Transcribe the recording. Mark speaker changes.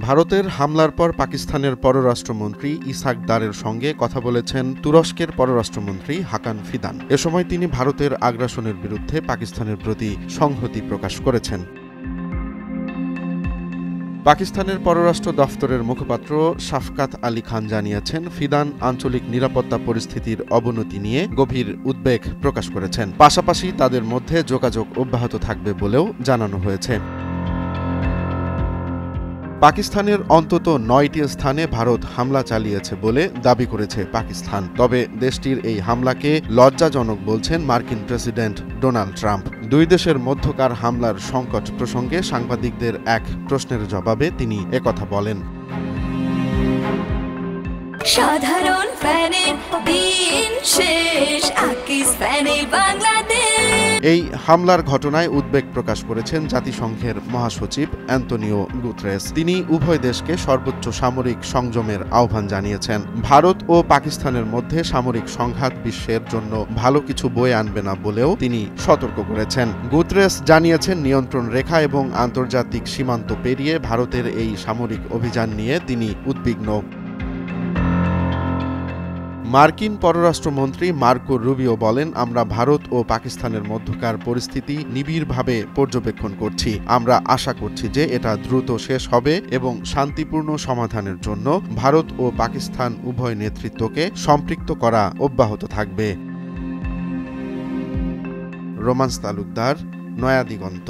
Speaker 1: ভারতের হামলার পর পাকিস্তানের পররাষ্ট্রমন্ত্রী ইসহাক দারের সঙ্গে কথা বলেছেন তুরস্কের পররাষ্ট্রমন্ত্রী হাকান ফিদান। এ সময় তিনি ভারতের আগ্রাসনের বিরুদ্ধে পাকিস্তানের প্রতি সংহতি প্রকাশ করেছেন। পাকিস্তানের পররাষ্ট্র দফতরের মুখপাত্র শাফকাত আলী খান জানিয়েছেন, ফিদান আঞ্চলিক নিরাপত্তা পরিস্থিতির অবনতি নিয়ে গভীর উদ্বেগ প্রকাশ করেছেন। পাশাপাশি তাদের মধ্যে যোগাযোগ অব্যাহত থাকবে বলেও জানানো হয়েছে। পাকিস্তানের অন্তত ৯টি স্থানে ভারত হামলা চালিয়েছে বলে দাবি করেছে পাকিস্তান। তবে দেশটির এই হামলাকে লজ্জাজনক বলছেন মার্কিন প্রেসিডেন্ট ডোনাল্ড ট্রাম্প। দুই দেশের মধ্যকার হামলার সংকট প্রসঙ্গে সাংবাদিকদের এক প্রশ্নের জবাবে তিনি একথা বলেন।
Speaker 2: সাধারণ ফ্যানের দিন শেষ, আকিস ফ্যানে বাংলাদেশ।
Speaker 1: এই হামলার ঘটনায় উদ্বেগ প্রকাশ করেছেন জাতিসংঘের মহাসচিব অ্যান্তোনিও গুতেরেস। তিনি উভয় দেশকে সর্বোচ্চ সামরিক সংযমের আহ্বান জানিয়েছেন। ভারত ও পাকিস্তানের মধ্যে সামরিক সংঘাত বিশ্বের জন্য ভালো কিছু বয়ে আনবে না বলেও তিনি সতর্ক করেছেন। গুতেরেস জানিয়েছেন, নিয়ন্ত্রণ রেখা এবং আন্তর্জাতিক সীমান্ত পেরিয়ে ভারতের এই সামরিক অভিযান নিয়ে তিনি উদ্বিগ্ন। মার্কিন পররাষ্ট্রমন্ত্রী মার্কো রুবিও বলেন, আমরা ভারত ও পাকিস্তানের মধ্যকার পরিস্থিতি নিবিড়ভাবে পর্যবেক্ষণ করছি। আমরা আশা করছি যে এটা দ্রুত শেষ হবে এবং শান্তিপূর্ণ সমাধানের জন্য ভারত ও পাকিস্তান উভয় নেতৃত্বকে সম্পৃক্ত করা অব্যাহত থাকবে। রোমান্স তালুকদার, নয়া দিগন্ত।